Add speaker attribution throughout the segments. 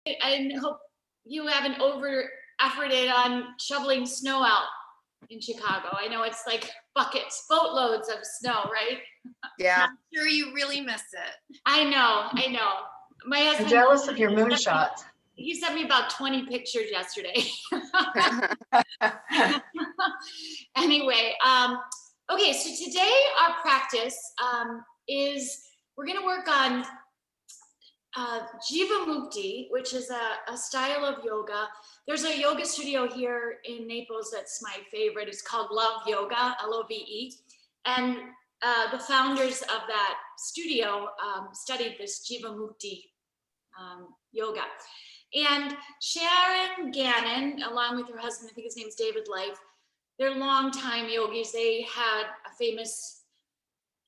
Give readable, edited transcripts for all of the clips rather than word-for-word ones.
Speaker 1: I hope you haven't over-efforted on shoveling snow out in Chicago. I know it's like buckets, boatloads of snow, right?
Speaker 2: Yeah.
Speaker 3: I'm sure you really miss it.
Speaker 1: I know. My husband.
Speaker 4: I'm jealous of your moonshots.
Speaker 1: He sent me about 20 pictures yesterday. Anyway, okay, so today our practice is we're going to work on Jivamukti, which is a style of yoga. There's a yoga studio here in Naples that's my favorite. It's called Love Yoga, Love. And the founders of that studio studied this Jivamukti yoga. And Sharon Gannon, along with her husband, I think his name's David Life, they're longtime yogis. They had a famous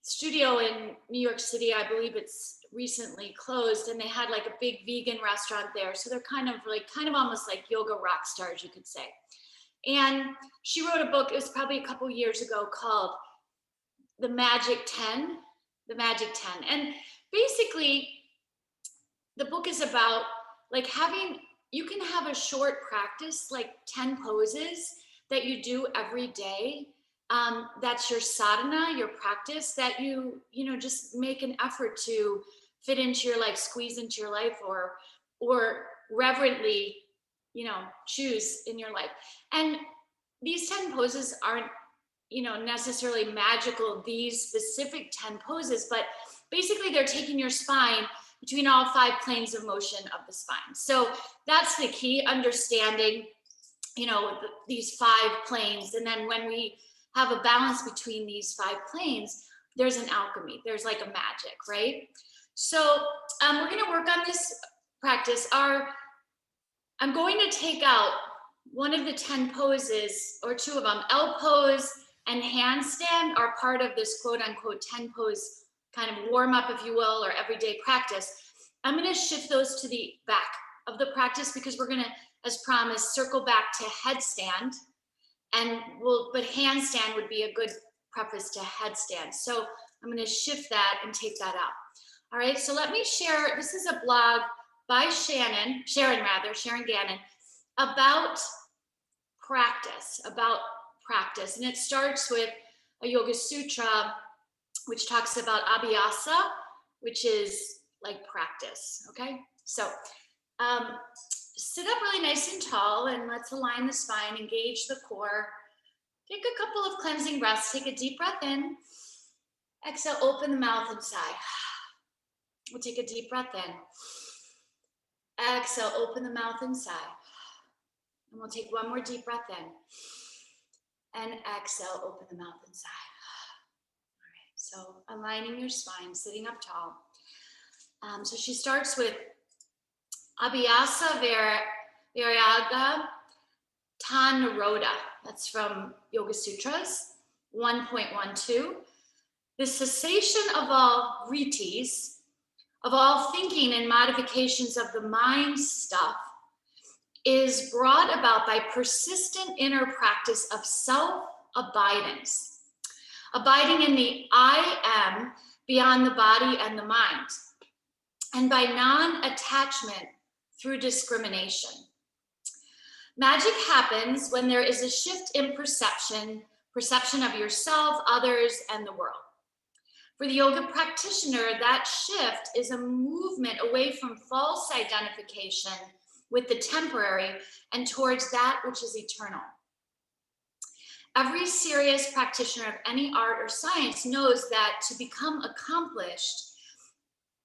Speaker 1: studio in New York City. I believe it's recently closed, and they had like a big vegan restaurant there. So they're kind of almost like yoga rock stars, you could say. And she wrote a book, it was probably a couple years ago, called The Magic 10. And basically, the book is about like you can have a short practice, like 10 poses that you do every day. That's your sadhana, your practice that you just make an effort to fit into your life, squeeze into your life, or reverently, choose in your life. And these 10 poses aren't, necessarily magical, these specific 10 poses, but basically they're taking your spine between all 5 planes of motion of the spine. So that's the key, understanding, these 5 planes. And then when we have a balance between these 5 planes, there's an alchemy, there's like a magic, right? So we're gonna work on this practice. I'm going to take out one of the 10 poses, or 2 of them. L pose and handstand are part of this quote unquote 10 pose kind of warm up, if you will, or everyday practice. I'm gonna shift those to the back of the practice because we're gonna, as promised, circle back to headstand. But handstand would be a good preface to headstand. So I'm going to shift that and take that out. All right, so let me share, this is a blog by Sharon Gannon, about practice. And it starts with a yoga sutra, which talks about abhyasa, which is like practice, okay? So sit up really nice and tall, and let's align the spine, engage the core. Take a couple of cleansing breaths. Take a deep breath in. Exhale, open the mouth and sigh. We'll take a deep breath in. Exhale, open the mouth and sigh. And we'll take one more deep breath in. And exhale, open the mouth and sigh. All right, so aligning your spine, sitting up tall. So she starts with Abhyasa Vairagya Tanroda. That's from Yoga Sutras 1.12. The cessation of all vrittis, of all thinking and modifications of the mind stuff, is brought about by persistent inner practice of self-abidance, abiding in the I am beyond the body and the mind, and by non-attachment through discrimination. Magic happens when there is a shift in perception of yourself, others, and the world. For the yoga practitioner, that shift is a movement away from false identification with the temporary and towards that which is eternal. Every serious practitioner of any art or science knows that to become accomplished,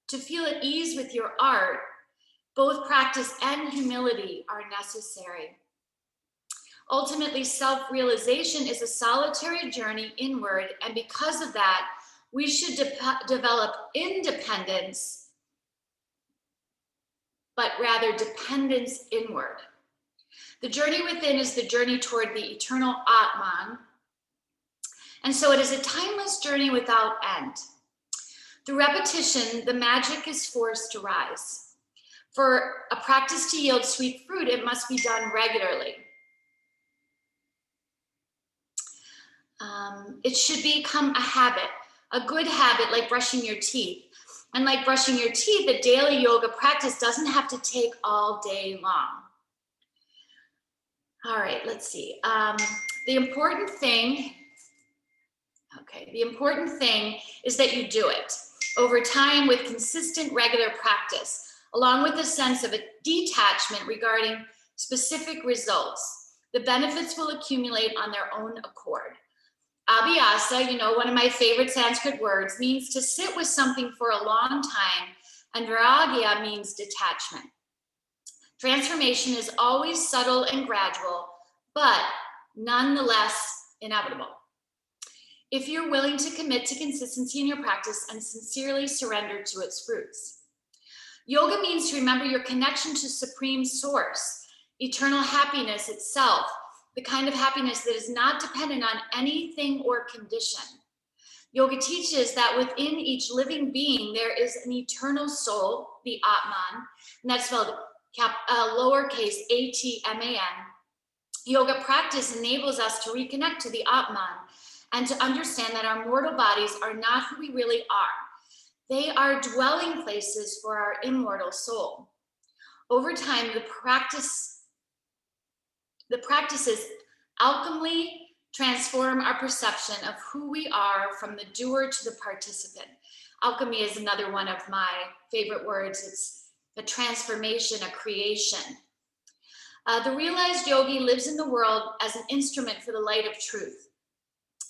Speaker 1: to feel at ease with your art, both practice and humility are necessary. Ultimately, self-realization is a solitary journey inward, and because of that, we should develop independence, but rather dependence inward. The journey within is the journey toward the eternal Atman, and so it is a timeless journey without end. Through repetition, the magic is forced to rise. For a practice to yield sweet fruit, it must be done regularly. It should become a habit, a good habit like brushing your teeth. And like brushing your teeth, the daily yoga practice doesn't have to take all day long. All right, let's see. The important thing is that you do it over time with consistent, regular practice, along with a sense of a detachment regarding specific results. The benefits will accumulate on their own accord. Abhyasa, one of my favorite Sanskrit words, means to sit with something for a long time, and Vairagya means detachment. Transformation is always subtle and gradual, but nonetheless inevitable. If you're willing to commit to consistency in your practice and sincerely surrender to its fruits. Yoga means to remember your connection to Supreme Source, eternal happiness itself, the kind of happiness that is not dependent on anything or condition. Yoga teaches that within each living being, there is an eternal soul, the Atman, and that's spelled lowercase A-T-M-A-N. Yoga practice enables us to reconnect to the Atman and to understand that our mortal bodies are not who we really are. They are dwelling places for our immortal soul. Over time, the practices alchemically transform our perception of who we are from the doer to the participant. Alchemy is another one of my favorite words. It's a transformation, a creation. The realized yogi lives in the world as an instrument for the light of truth.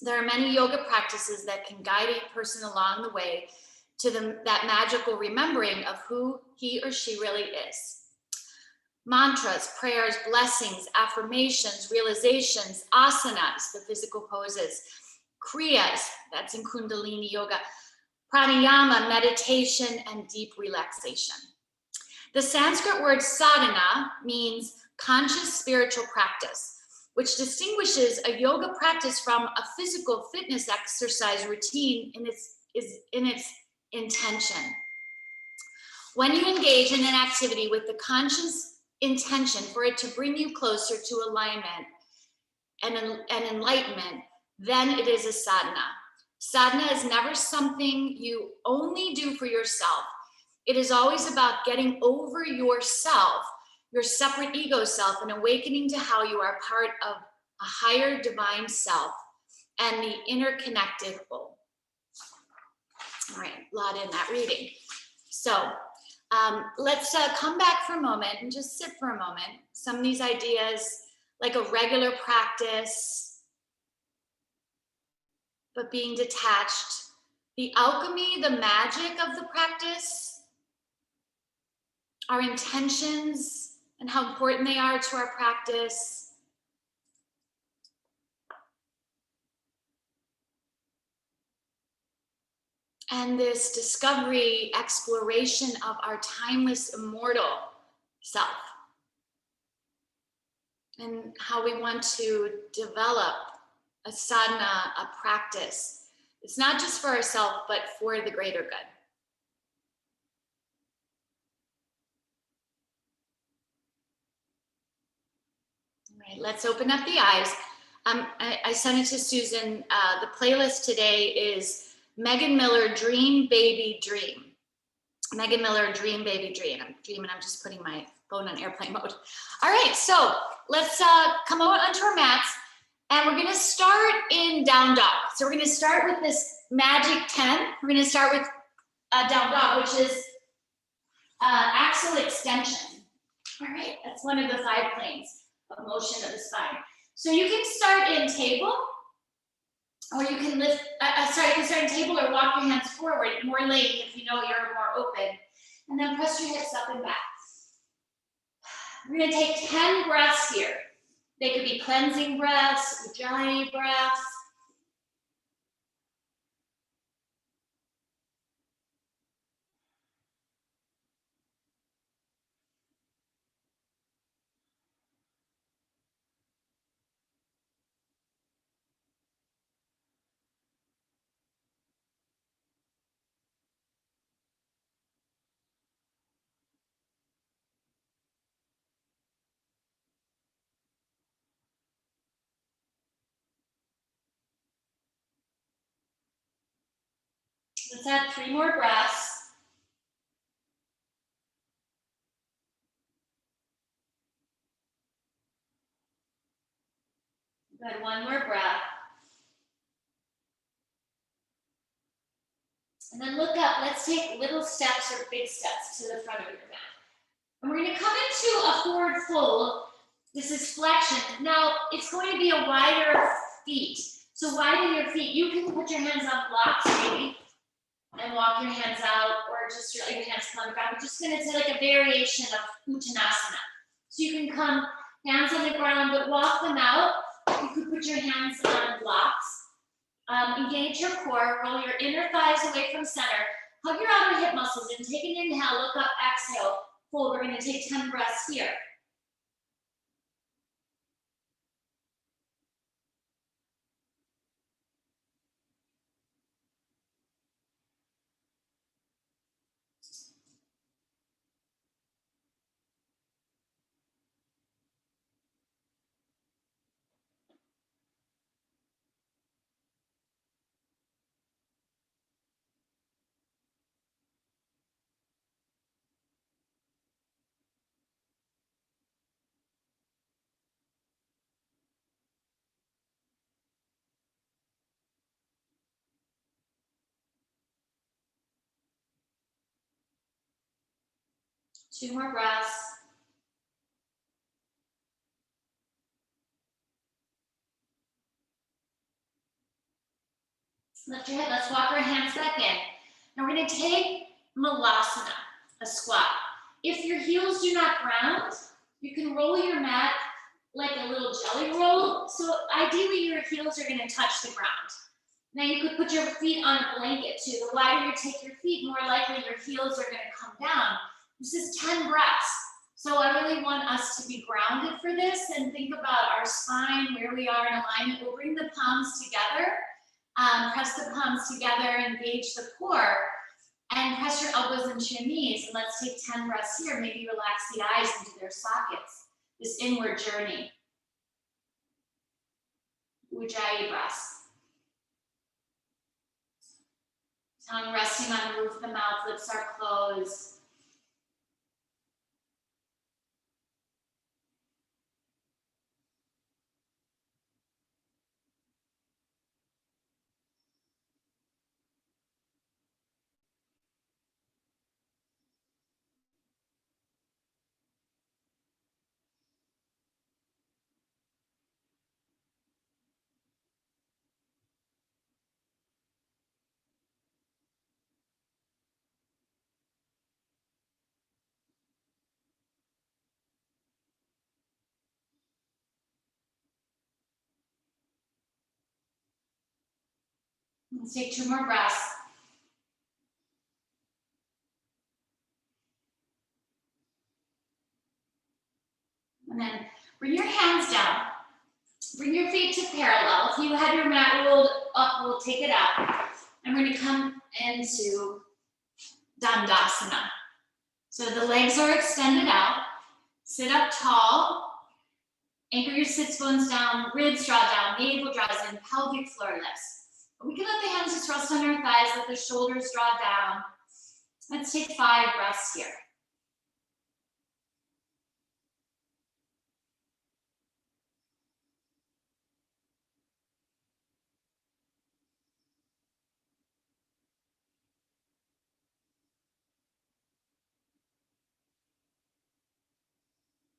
Speaker 1: There are many yoga practices that can guide a person along the way to that magical remembering of who he or she really is. Mantras, prayers, blessings, affirmations, realizations, asanas, the physical poses, kriyas, that's in Kundalini yoga, pranayama, meditation, and deep relaxation. The Sanskrit word sadhana means conscious spiritual practice, which distinguishes a yoga practice from a physical fitness exercise routine in its intention. When you engage in an activity with the conscious intention for it to bring you closer to alignment and enlightenment, then it is a sadhana. Sadhana is never something you only do for yourself. It is always about getting over yourself, your separate ego self, and awakening to how you are part of a higher divine self and the interconnected whole. All right, a lot in that reading. So let's come back for a moment and just sit for a moment. Some of these ideas, like a regular practice, but being detached. The alchemy, the magic of the practice, our intentions and how important they are to our practice. And this discovery, exploration of our timeless, immortal self. And how we want to develop a sadhana, a practice. It's not just for ourselves, but for the greater good. All right, let's open up the eyes. I sent it to Susan. The playlist today is Megan Miller, Dream Baby Dream. Megan Miller, Dream Baby Dream. I'm dreaming, I'm just putting my phone on airplane mode. All right, so let's come out onto our mats, and we're gonna start in down dog. So we're gonna start with this magic 10. We're gonna start with down dog, which is axial extension. All right, that's one of the 5 planes of motion of the spine. So you can start in table, or you can lift, you can start in table or walk your hands forward, more length if you know you're more open. And then press your hips up and back. We're gonna take 10 breaths here. They could be cleansing breaths, ujjayi breaths. Let's add 3 more breaths. Good, one more breath. And then look up. Let's take little steps or big steps to the front of your mat. And we're going to come into a forward fold. This is flexion. Now, it's going to be a wider feet. So widen your feet. You can put your hands on blocks maybe and walk your hands out, or just let your hands come on the ground. We're just going to take like a variation of Uttanasana. So you can come hands on the ground, but walk them out. You could put your hands on blocks. Engage your core, roll your inner thighs away from center. Hug your outer hip muscles in. Take an inhale, look up, exhale, fold. We're going to take 10 breaths here. Two more breaths. Lift your head. Let's walk our hands back in. Now we're going to take Malasana, a squat. If your heels do not ground, you can roll your mat like a little jelly roll. So ideally your heels are going to touch the ground. Now you could put your feet on a blanket too. The wider you take your feet, more likely your heels are going to come down. This is 10 breaths. So I really want us to be grounded for this and think about our spine, where we are in alignment. We'll bring the palms together. Press the palms together, engage the core, and press your elbows into your knees. And let's take 10 breaths here. Maybe relax the eyes into their sockets. This inward journey. Ujjayi breaths. Tongue resting on the roof of the mouth, lips are closed. Let's take 2 more breaths. And then bring your hands down. Bring your feet to parallel. If you had your mat rolled up, we'll take it out. And we're going to come into Dandasana. So the legs are extended out. Sit up tall. Anchor your sits bones down, ribs draw down, navel draws in, pelvic floor lifts. We can let the hands just rest on our thighs, let the shoulders draw down. Let's take 5 breaths here.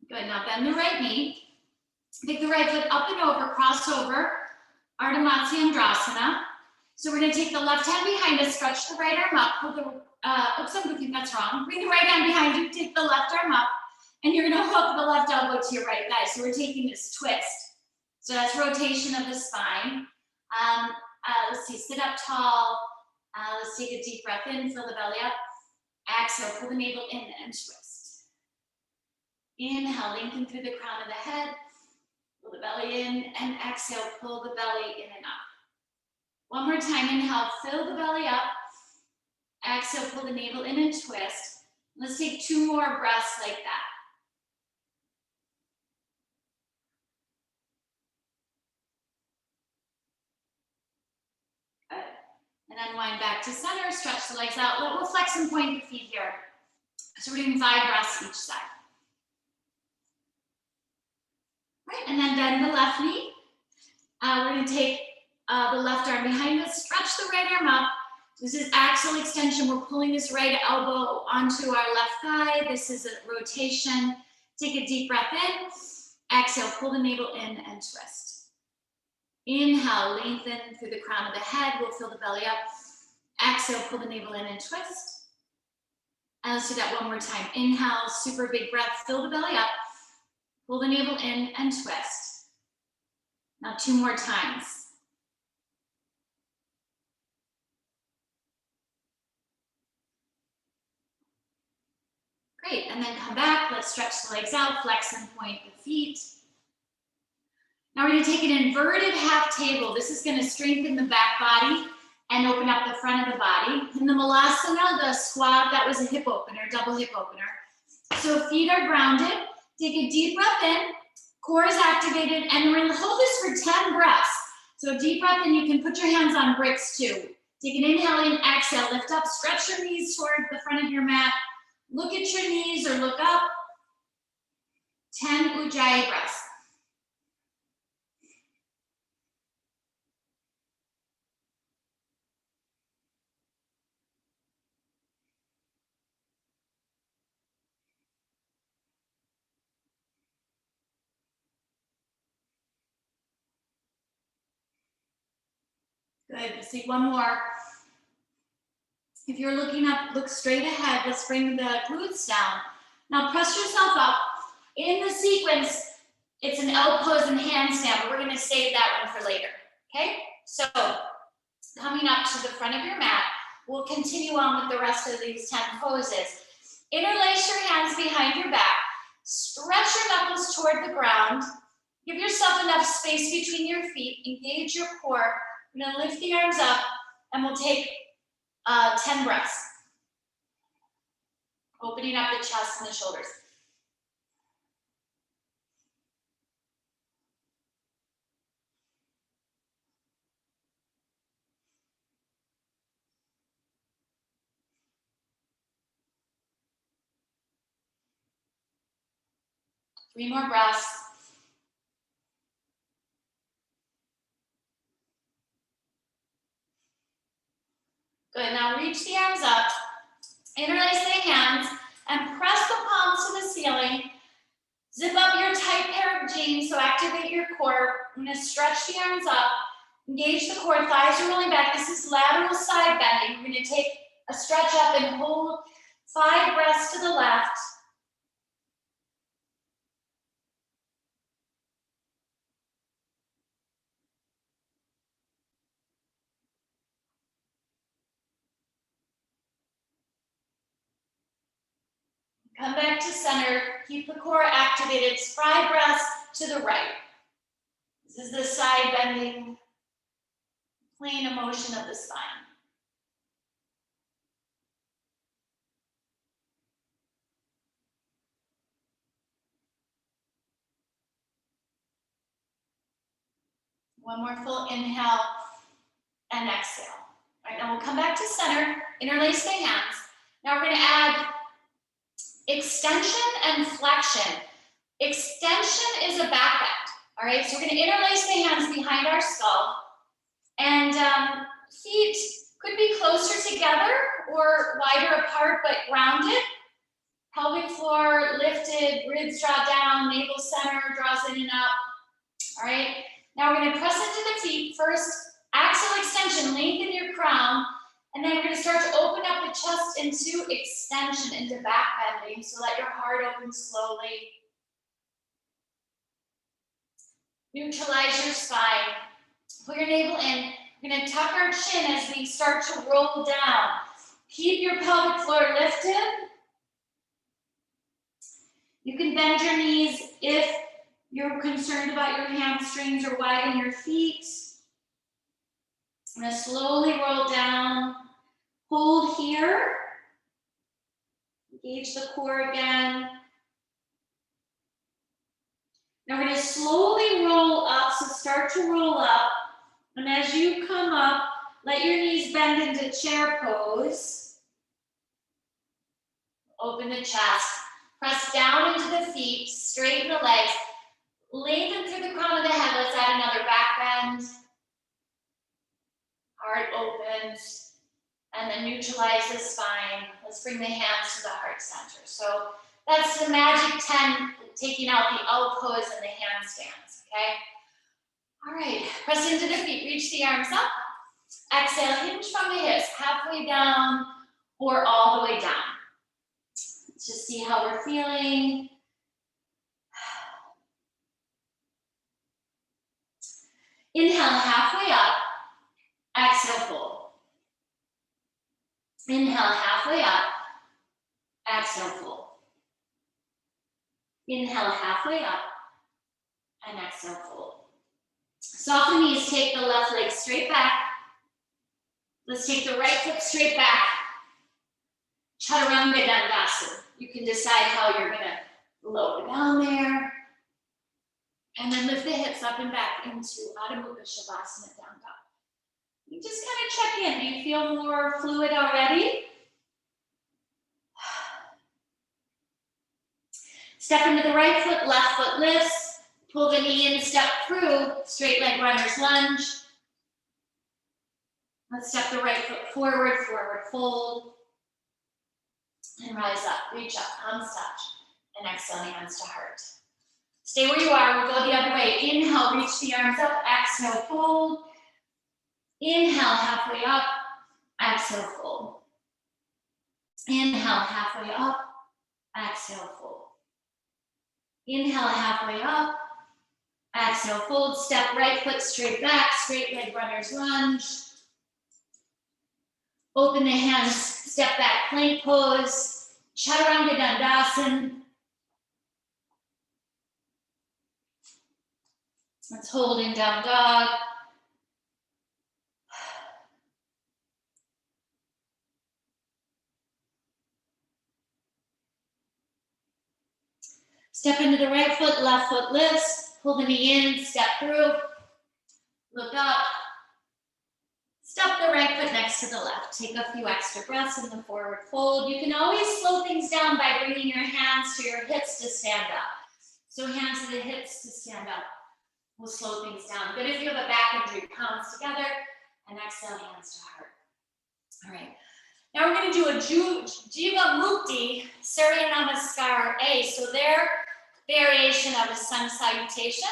Speaker 1: Good, now bend the right knee. Take the right foot up and over, cross over, Ardha Matsyendrasana. So we're gonna take the left hand behind us, stretch the right arm up, pull the, oops, I'm looking, that's wrong. Bring the right hand behind you, take the left arm up, and you're gonna hook the left elbow to your right thigh. So we're taking this twist. So that's rotation of the spine. Let's see, sit up tall. Let's take a deep breath in, fill the belly up. Exhale, pull the navel in and twist. Inhale, lengthen through the crown of the head. Pull the belly in, and exhale, pull the belly in and up. One more time, inhale, fill the belly up. Exhale, pull the navel in and twist. Let's take 2 more breaths like that. Good. And then wind back to center, stretch the legs out. We'll flex and point the feet here. So we're doing 5 breaths each side. Right, and then bend the left knee. We're gonna take the left arm behind us, stretch the right arm up. This is axial extension. We're pulling this right elbow onto our left thigh. This is a rotation. Take a deep breath in. Exhale, pull the navel in and twist. Inhale, lengthen through the crown of the head. We'll fill the belly up. Exhale, pull the navel in and twist. And let's do that one more time. Inhale, super big breath, fill the belly up. Pull the navel in and twist. Now 2 more times. Great, and then come back. Let's stretch the legs out, flex and point the feet. Now we're gonna take an inverted half table. This is gonna strengthen the back body and open up the front of the body. In the Malasana, the squat, that was a hip opener, double hip opener. So feet are grounded. Take a deep breath in, core is activated, and we're gonna hold this for 10 breaths. So deep breath in, you can put your hands on bricks too. Take an inhale in, exhale, lift up, stretch your knees toward the front of your mat. Look at your knees or look up. 10 Ujjayi breaths. Good, let's take one more. If you're looking up, look straight ahead. Let's bring the glutes down. Now press yourself up. In the sequence, it's an L pose and handstand, but we're gonna save that one for later, okay? So, coming up to the front of your mat, we'll continue on with the rest of these 10 poses. Interlace your hands behind your back. Stretch your knuckles toward the ground. Give yourself enough space between your feet. Engage your core. We're gonna lift the arms up and we'll take 10 breaths. Opening up the chest and the shoulders. Three more breaths. Good, now reach the arms up, interlace the hands, and press the palms to the ceiling. Zip up your tight pair of jeans, so activate your core. I'm gonna stretch the arms up, engage the core, thighs are rolling back. This is lateral side bending. We're gonna take a stretch up and hold 5 breaths to the left. Come back to center, keep the core activated. It's 5 breaths to the right. This is the side bending, plane of motion of the spine. One more full inhale and exhale. All right, now we'll come back to center, interlace the hands. Now we're gonna add extension and flexion. Extension is a back bend, all right? So we're gonna interlace the hands behind our skull, and feet could be closer together or wider apart, but grounded. Pelvic floor lifted, ribs draw down, navel center draws in and up, all right? Now we're gonna press into the feet. First, axial extension, lengthen your crown, and then we're gonna start to open up the chest into extension, into back bending. So let your heart open slowly. Neutralize your spine. Put your navel in. We're gonna tuck our chin as we start to roll down. Keep your pelvic floor lifted. You can bend your knees if you're concerned about your hamstrings or widen your feet. I'm gonna slowly roll down. Hold here. Engage the core again. Now we're gonna slowly roll up, so start to roll up. And as you come up, let your knees bend into chair pose. Open the chest. Press down into the feet, straighten the legs. Lengthen through the crown of the head. Let's add another back bend. opens, and then neutralize the spine. Let's bring the hands to the heart center. So that's the magic 10, taking out the L pose and the handstands, okay? All right, press into the feet, reach the arms up. Exhale, hinge from the hips, halfway down or all the way down. Let's just see how we're feeling. Inhale, halfway up. Exhale, fold. Inhale, halfway up. Exhale, fold. Inhale, halfway up. And exhale, fold. Soft the knees, take the left leg straight back. Let's take the right foot straight back. Chaturanga Dandasana. You can decide how you're gonna lower down there. And then lift the hips up and back into Adho Mukha Shavasana, down dog. You just kind of check in. Do you feel more fluid already? Step into the right foot, left foot lifts. Pull the knee in, step through, straight leg runner's lunge. Let's step the right foot forward, forward fold. And rise up, reach up, palms touch. And exhale, hands to heart. Stay where you are, we'll go the other way. Inhale, reach the arms up, exhale, fold. Inhale, halfway up, exhale, fold. Inhale, halfway up, exhale, fold. Inhale, halfway up, exhale, fold. Step right foot straight back, straight leg runner's lunge. Open the hands, step back, plank pose. Chaturanga Dandasana. Let's hold in down dog. Step into the right foot, left foot lifts. Pull the knee in, step through. Look up. Step the right foot next to the left. Take a few extra breaths in the forward fold. You can always slow things down by bringing your hands to your hips to stand up. So hands to the hips to stand up. We'll slow things down. Good if you have a back injury, palms together, and exhale, hands to heart. All right. Now we're going to do a Jiva Mukti Surya Namaskar A. So their variation of a sun salutation.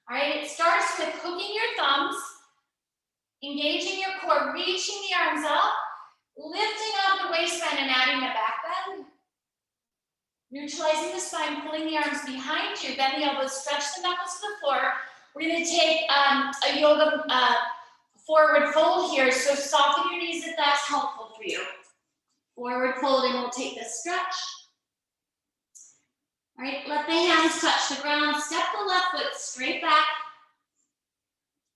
Speaker 1: All right. It starts with hooking your thumbs, engaging your core, reaching the arms up, lifting out the waistband and adding the back bend. Neutralizing the spine, pulling the arms behind you, bend the elbows, stretch the knuckles to the floor. We're going to take a yoga forward fold here, so soften your knees if that's helpful for you. Forward fold, and we'll take this stretch. All right, let the hands touch the ground. Step the left foot straight back.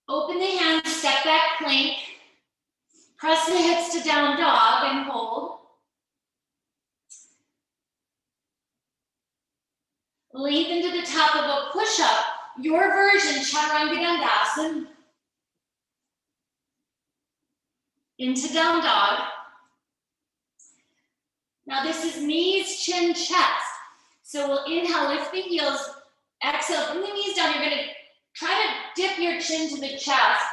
Speaker 1: Open the hands, step back plank. Press the hips to down dog and hold. Lengthen to the top of a push-up, your version, Chaturanga Dandasana. Into down dog. Now this is knees, chin, chest. So we'll inhale, lift the heels, exhale, bring the knees down. You're gonna try to dip your chin to the chest,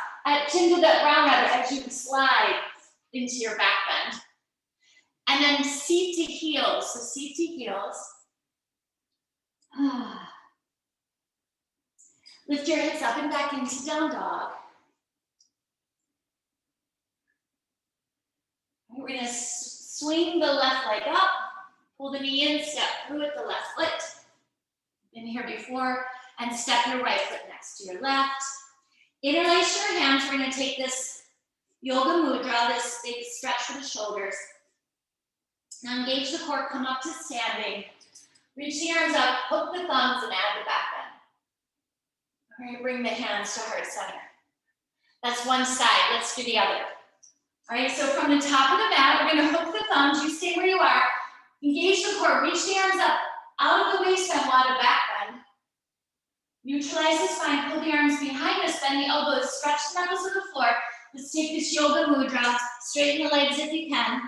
Speaker 1: chin to the ground as you slide into your back bend. And then seat to heels, so seat to heels. Lift your hips up and back into down dog. We're going to swing the left leg up, pull the knee in, step through with the left foot. Been here before, and step your right foot next to your left. Interlace your hands. We're going to take this yoga mudra, this big stretch for the shoulders. Now engage the core, come up to standing. Reach the arms up, hook the thumbs, and add the back bend. All right, bring the hands to heart center. That's one side. Let's do the other. All right, so from the top of the mat, we're going to hook the thumbs. You stay where you are. Engage the core. Reach the arms up, out of the waistband, while the back bend. Neutralize the spine. Pull the arms behind us. Bend the elbows. Stretch the knuckles to the floor. Let's take this yoga mudra. Straighten the legs if you can.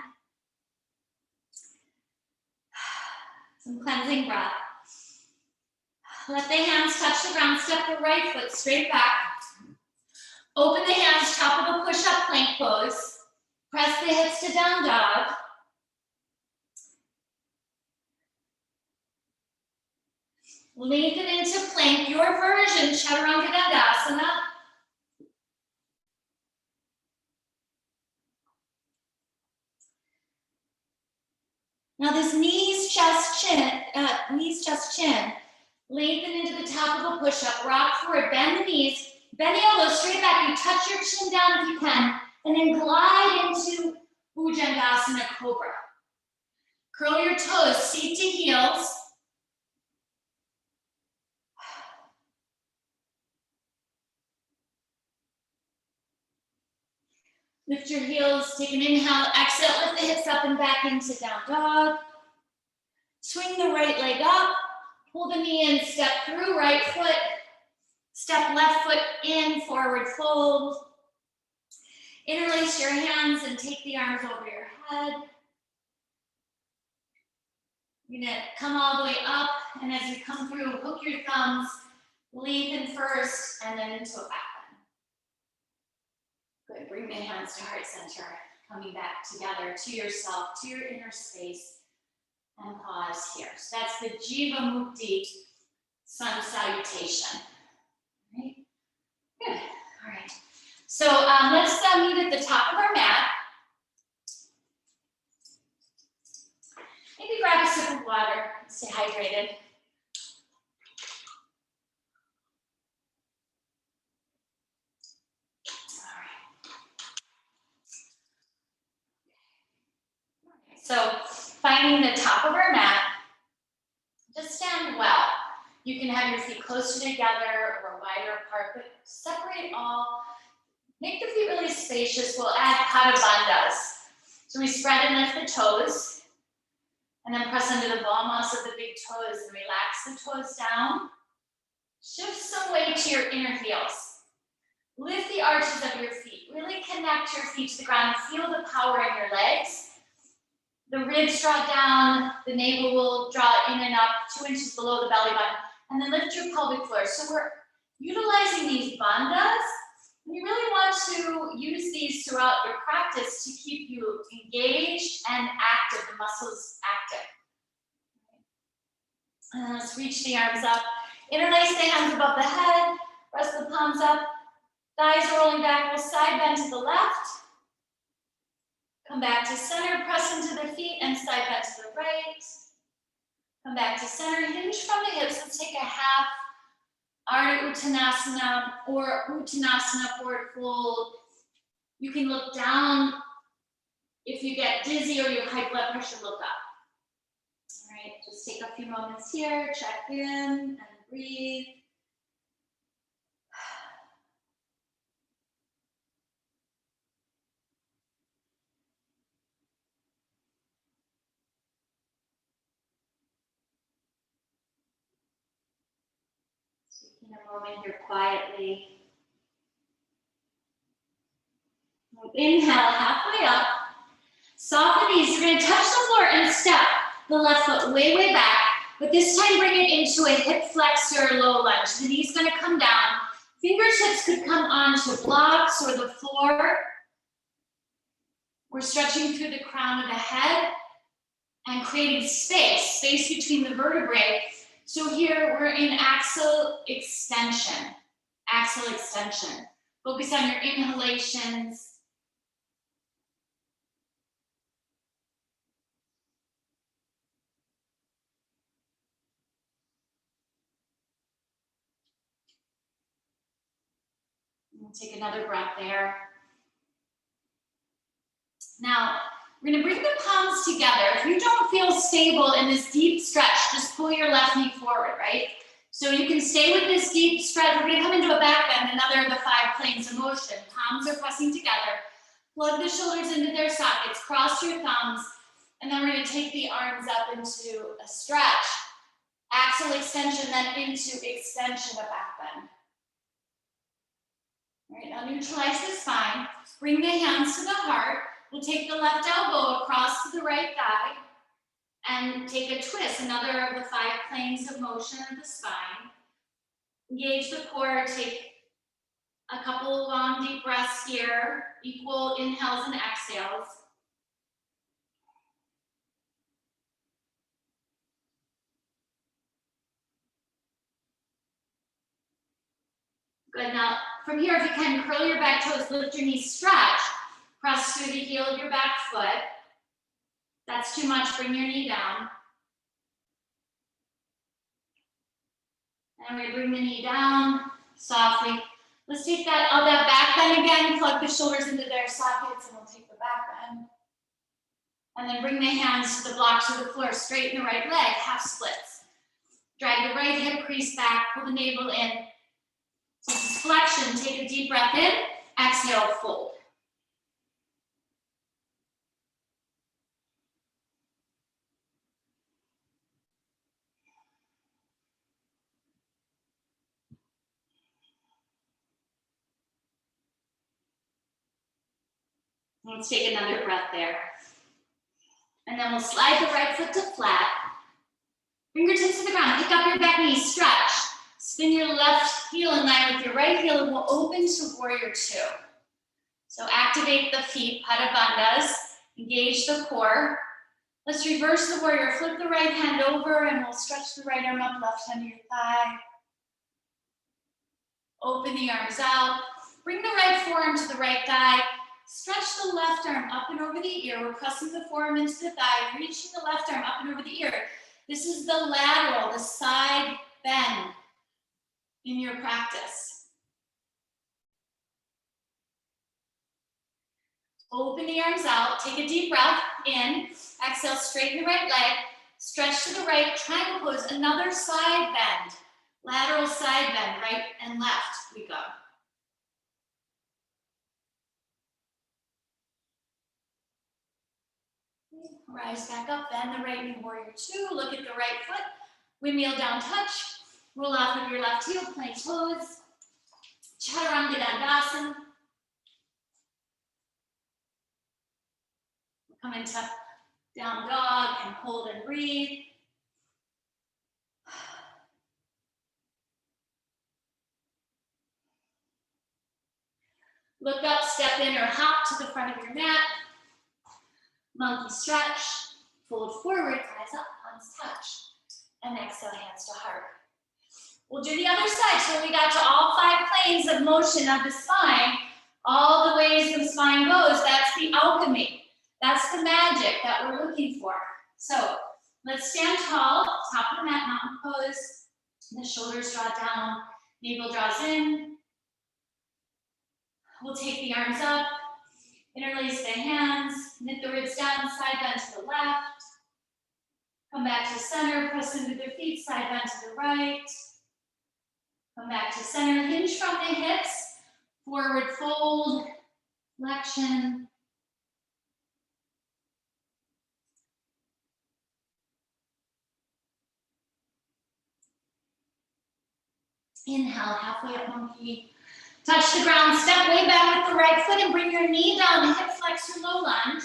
Speaker 1: Some cleansing breath. Let the hands touch the ground. Step the right foot straight back. Open the hands, top of a push-up plank pose. Press the hips to down dog. Lengthen into plank, your version, Chaturanga Dandasana. Now this knees, chest, chin. Lengthen into the top of a push-up, rock forward, bend the knees, bend the elbows straight back. You touch your chin down if you can, and then glide into Bhujangasana Cobra. Curl your toes, seat to heels. Lift your heels, take an inhale, exhale, lift the hips up and back into down dog. Swing the right leg up, pull the knee in, step through right foot, step left foot in, forward fold. Interlace your hands and take the arms over your head. You're gonna come all the way up, and as you come through, hook your thumbs, lengthen first, and then into a back bend. Good, bring the hands to heart center, coming back together to yourself, to your inner space, and pause here. So that's the Jiva Mukti sun salutation. All right, good, all right. So let's meet at the top of our mat. Maybe grab a sip of water and stay hydrated. All right. So finding the top of our mat, just stand well. You can have your feet closer together or wider apart, but separate all. Make the feet really spacious. We'll add Pada Bandhas. So we spread and lift the toes, and then press into the ball moss of the big toes and relax the toes down. Shift some weight to your inner heels. Lift the arches of your feet. Really connect your feet to the ground. Feel the power in your legs. The ribs draw down, the navel will draw in and up 2 inches below the belly button, and then lift your pelvic floor. So we're utilizing these bandhas. You really want to use these throughout your practice to keep you engaged and active, the muscles active. And let's reach the arms up. Interlace the hands above the head, press the palms up, thighs rolling back, we'll side bend to the left. Come back to center, press into the feet and side bend to the right. Come back to center, hinge from the hips. Let's take a half Ardha Uttanasana or Uttanasana forward fold. You can look down. If you get dizzy or you have high blood pressure, look up. All right, just take a few moments here, check in and breathe. Taking a moment here quietly. Inhale, halfway up. Soften the knees. You're going to touch the floor and step the left foot way, way back. But this time, bring it into a hip flexor low lunge. The knee's going to come down. Fingertips could come onto blocks or the floor. We're stretching through the crown of the head and creating space between the vertebrae. So here we're in axial extension. Axial extension. Focus on your inhalations. We'll take another breath there. Now, we're gonna bring the palms together. If you don't feel stable in this deep stretch, just pull your left knee forward, right? So you can stay with this deep stretch. We're gonna come into a back bend, another of the 5 planes of motion. Palms are pressing together. Plug the shoulders into their sockets, cross your thumbs, and then we're gonna take the arms up into a stretch. Axial extension, then into extension of back bend. All right, now neutralize the spine. Bring the hands to the heart. We'll take the left elbow across to the right thigh and take a twist, another of the 5 planes of motion of the spine. Engage the core, take A couple long deep breaths here, equal inhales and exhales. Good, now from here, if you can, curl your back toes, lift your knees, stretch. Press through the heel of your back foot. That's too much, bring your knee down. And we bring the knee down softly. Let's take that back bend again, plug the shoulders into their sockets, and we'll take the back bend. And then bring the hands to the blocks of the floor, straighten the right leg, half splits. Drag the right hip crease back, pull the navel in. So this is flexion, take a deep breath in, exhale, fold. Let's take another breath there. And then we'll slide the right foot to flat. Fingertips to the ground, pick up your back knee, stretch. Spin your left heel in line with your right heel and we'll open to warrior two. So activate the feet, pada bandhas, engage the core. Let's reverse the warrior, flip the right hand over and we'll stretch the right arm up, left hand to your thigh. Open the arms out. Bring the right forearm to the right thigh. Stretch the left arm up and over the ear. We're pressing the forearm into the thigh, reaching the left arm up and over the ear. This is the lateral, the side bend in your practice. Open the arms out, take a deep breath in, exhale, straighten the right leg, stretch to the right, triangle pose, another side bend, lateral side bend, right and left we go. Rise back up, bend the right knee, warrior two, look at the right foot, windmill down touch, roll off with your left heel, plank toes, Chaturanga Dandasana. Come into down dog and hold and breathe. Look up, step in or hop to the front of your mat. Monkey stretch, fold forward, thighs up, palms touch. And exhale, hands to heart. We'll do the other side. So we got to all 5 planes of motion of the spine, all the ways the spine goes. That's the alchemy. That's the magic that we're looking for. So let's stand tall, top of the mat, mountain pose. The shoulders draw down, navel draws in. We'll take the arms up, interlace the hands, knit the ribs down, side bend to the left. Come back to center, press into the feet, side bend to the right. Come back to center, hinge from the hips, forward fold, flexion. Inhale, halfway up monkey. Touch the ground, step way back with the right foot and bring your knee down to hip flexor low lunge.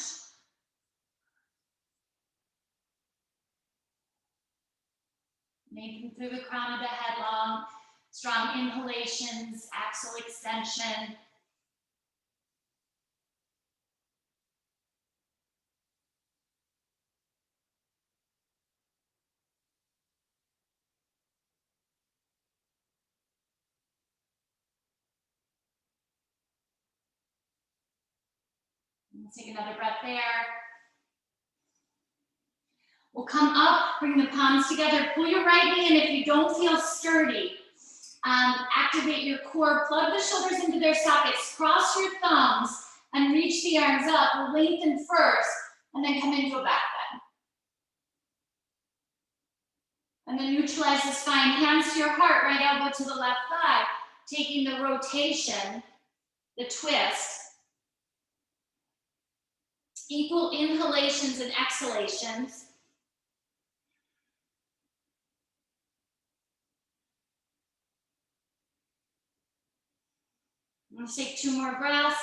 Speaker 1: Making through the crown of the head long, strong inhalations, axle extension. Let's take another breath there. We'll come up, bring the palms together, pull your right knee in if you don't feel sturdy. Activate your core, plug the shoulders into their sockets, cross your thumbs, and reach the arms up. We'll lengthen first, and then come into a back bend. And then neutralize the spine, hands to your heart, right elbow to the left thigh, taking the rotation, the twist. Equal inhalations and exhalations. Let's take 2 more breaths.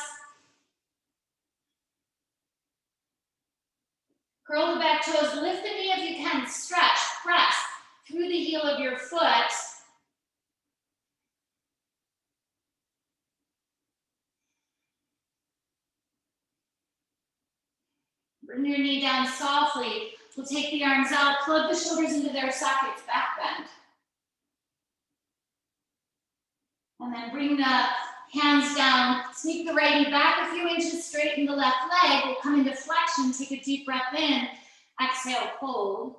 Speaker 1: Curl the back toes, lift the knee if you can, stretch, press through the heel of your foot. Bring your knee down softly. We'll take the arms out, plug the shoulders into their sockets, back bend. And then bring the hands down, sneak the right knee back a few inches, straighten the left leg. We'll come into flexion, take a deep breath in, exhale, fold.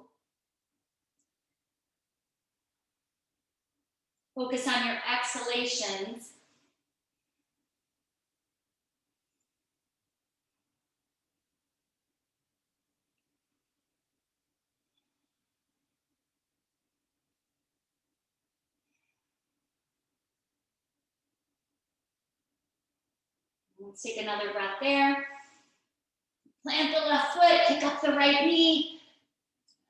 Speaker 1: Focus on your exhalations. Let's take another breath there. Plant the left foot, kick up the right knee.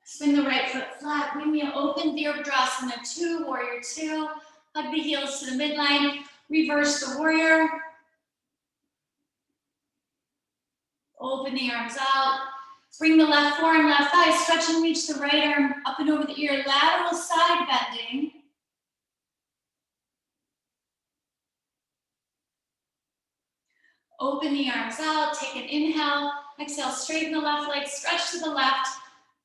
Speaker 1: Spin the right foot flat. Bring me an open Virabhadrasana 2, Warrior 2. Hug the heels to the midline. Reverse the warrior. Open the arms out. Bring the left forearm, left thigh. Stretch and reach the right arm up and over the ear. Lateral side bending. Open the arms out. Take an inhale. Exhale, straighten the left leg. Stretch to the left.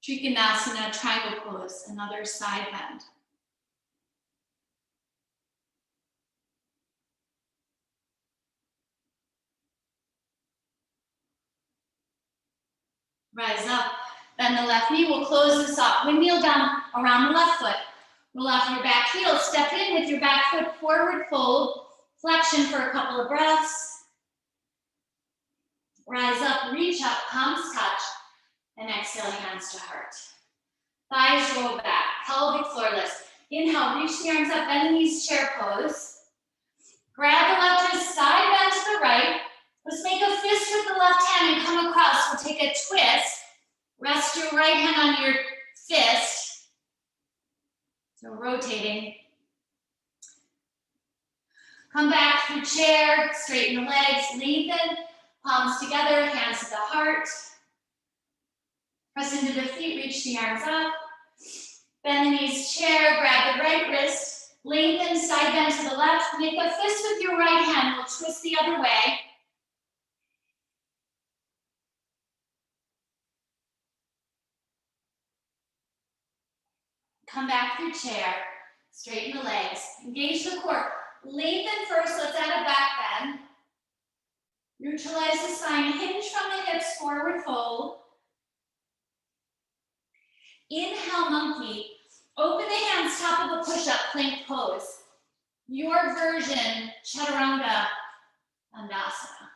Speaker 1: Trikonasana, triangle pose. Another side bend. Rise up, bend the left knee. We'll close this up. Windmill down around the left foot. Roll off your back heel. Step in with your back foot, forward fold. Flexion for a couple of breaths. Rise up, reach up, palms touch. And exhale, hands to heart. Thighs roll back, pelvic floor lift. Inhale, reach the arms up, bend the knees, chair pose. Grab the left wrist, side bend to the right. Let's make a fist with the left hand and come across. We'll take a twist. Rest your right hand on your fist. So rotating. Come back through chair, straighten the legs, lengthen, palms together, hands to the heart. Press into the feet, reach the arms up. Bend the knees, chair, grab the right wrist, lengthen, side bend to the left. Make a fist with your right hand. We'll twist the other way. Come back through chair, straighten the legs, engage the core. Lengthen first, let's add a back bend. Neutralize the spine, hinge from the hips, forward fold. Inhale, monkey. Open the hands, top of the push-up, plank pose. Your version, Chaturanga Dandasana.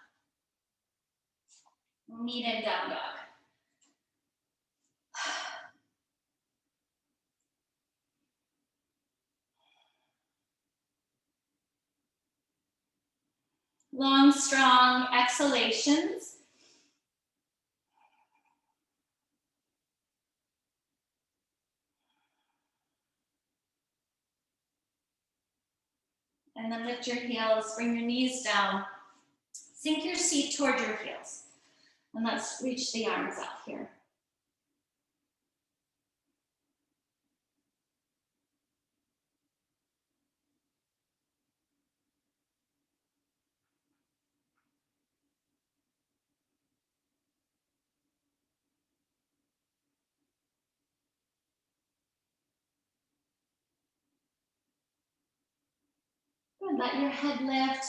Speaker 1: Meet in down dog. Long, strong exhalations. And then lift your heels, bring your knees down. Sink your seat toward your heels. And let's reach the arms out here. Good, let your head lift.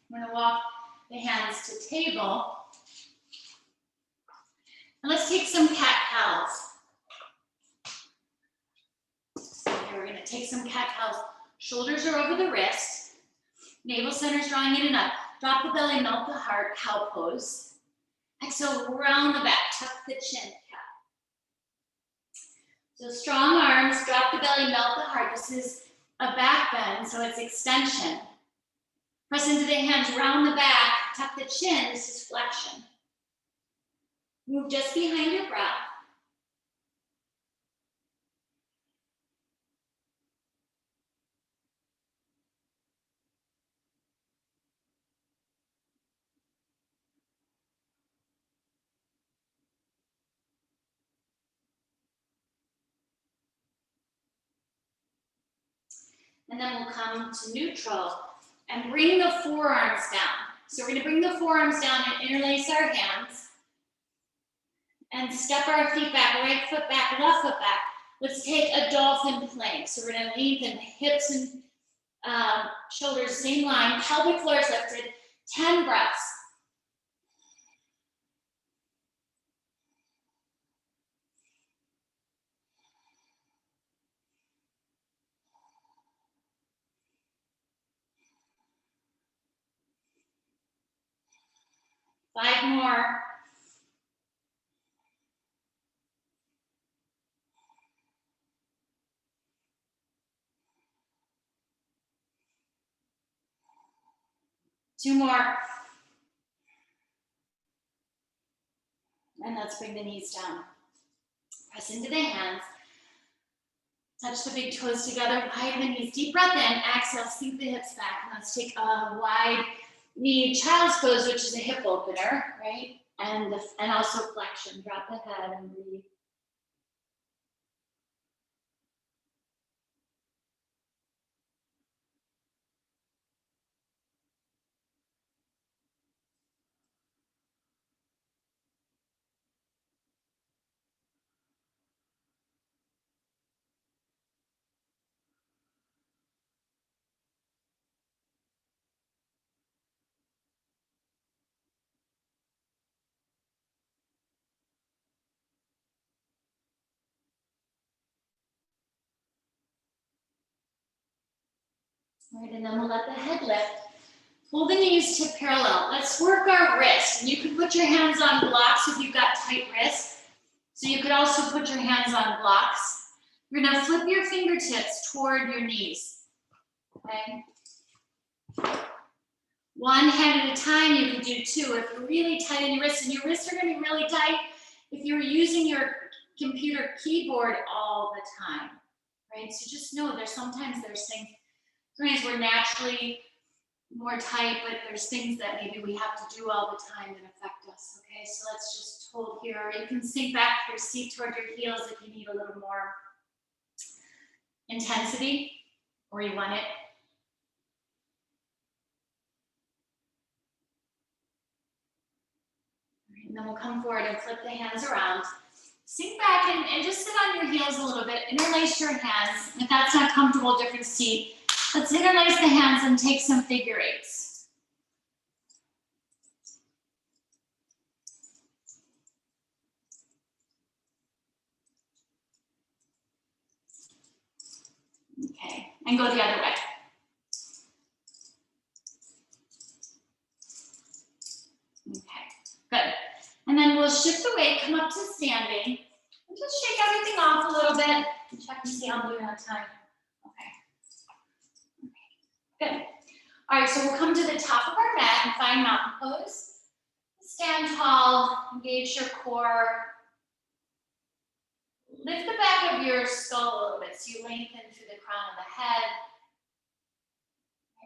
Speaker 1: We're gonna walk the hands to table. And let's take some cat-cows. So here we're gonna take some cat-cows. Shoulders are over the wrist. Navel center's drawing in and up. Drop the belly, melt the heart, cow pose. Exhale, round the back, tuck the chin, cat. So strong arms, drop the belly, melt the heart. This is a back bend, so it's extension. Press into the hands, round the back, tuck the chin, this is flexion. Move just behind your breath. And then we'll come to neutral and bring the forearms down. So we're gonna bring the forearms down and interlace our hands. and step our feet back, right foot back, left foot back. Let's take a dolphin plank. So we're gonna lengthen hips and shoulders, same line, pelvic floor is lifted, 10 breaths. Five more. Two more. And let's bring the knees down. Press into the hands. Touch the big toes together, widen the knees. Deep breath in, exhale, sink the hips back. And let's take a wide knee child's pose, which is a hip opener, right? And also flexion. Drop the head and breathe. All right, and then we'll let the head lift. Pull the knees to parallel. Let's work our wrists. And you can put your hands on blocks if you've got tight wrists. So you could also put your hands on blocks. You're gonna flip your fingertips toward your knees, okay? One hand at a time, you can do two. If you're really tight in your wrists, and your wrists are gonna be really tight if you're using your computer keyboard all the time, right? So just know there's sometimes things we're naturally more tight, but there's things that maybe we have to do all the time that affect us, okay? So let's just hold here. You can sink back your seat toward your heels if you need a little more intensity or you want it. And then we'll come forward and flip the hands around. Sink back and just sit on your heels a little bit. Interlace your hands. If that's not comfortable, different seat. Let's interlace the hands and take some figure eights. Okay, and go the other way. Okay, good. And then we'll shift the weight, come up to standing, and just shake everything off a little bit. Check and see how I'm doing on time. Okay, good. All right, so we'll come to the top of our mat and find mountain pose. Stand tall, engage your core. Lift the back of your skull a little bit so you lengthen through the crown of the head.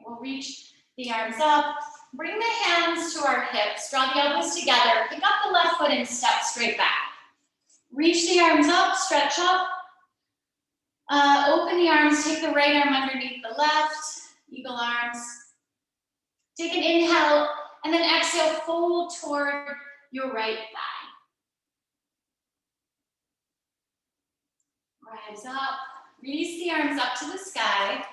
Speaker 1: We'll reach the arms up. Bring the hands to our hips. Draw the elbows together. Pick up the left foot and step straight back. Reach the arms up, stretch up. Open the arms, take the right arm underneath the left. Eagle arms. Take an inhale, and then exhale, fold toward your right thigh. Rise up, reach the arms up to the sky.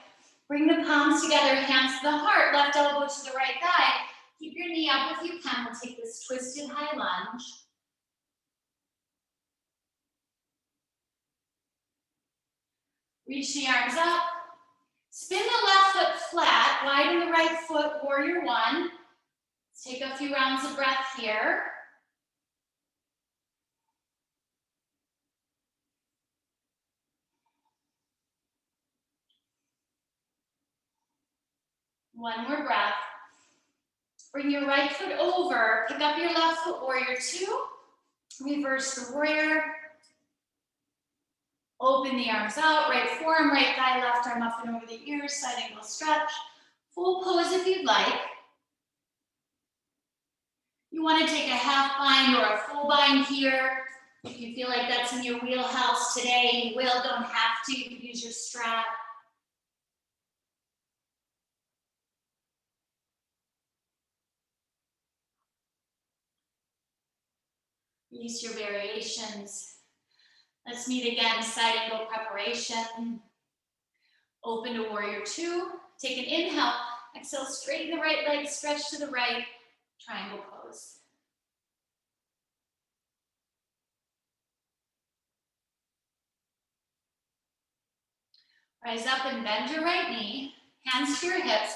Speaker 1: Bring the palms together, hands to the heart, left elbow to the right thigh. Keep your knee up if you can. We'll take this twisted high lunge. Reach the arms up. Spin the left foot flat, widen the right foot, warrior one. Let's take a few rounds of breath here. One more breath. Bring your right foot over, pick up your left foot, warrior two. Reverse the warrior. Open the arms out, right forearm, right thigh, left arm up and over the ears, side angle stretch. Full pose if you'd like. You want to take a half bind or a full bind here. If you feel like that's in your wheelhouse today, you will, don't have to. You can use your strap. Release your variations. Let's meet again, side angle preparation. Open to warrior two. Take an inhale. Exhale, straighten the right leg, stretch to the right. Triangle pose. Rise up and bend your right knee. Hands to your hips.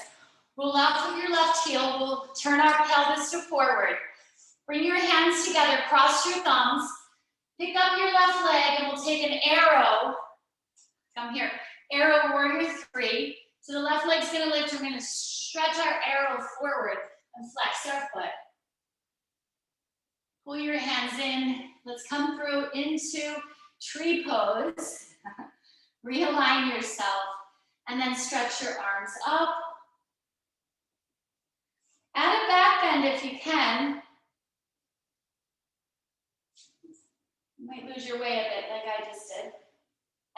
Speaker 1: Roll out with your left heel. We'll turn our pelvis to forward. Bring your hands together, cross your thumbs. Pick up your left leg and we'll take an arrow. Come here. Arrow warrior three. So the left leg's gonna lift. We're gonna stretch our arrow forward and flex our foot. Pull your hands in. Let's come through into tree pose. Realign yourself and then stretch your arms up. Add a back bend if you can. You might lose your way a bit like I just did.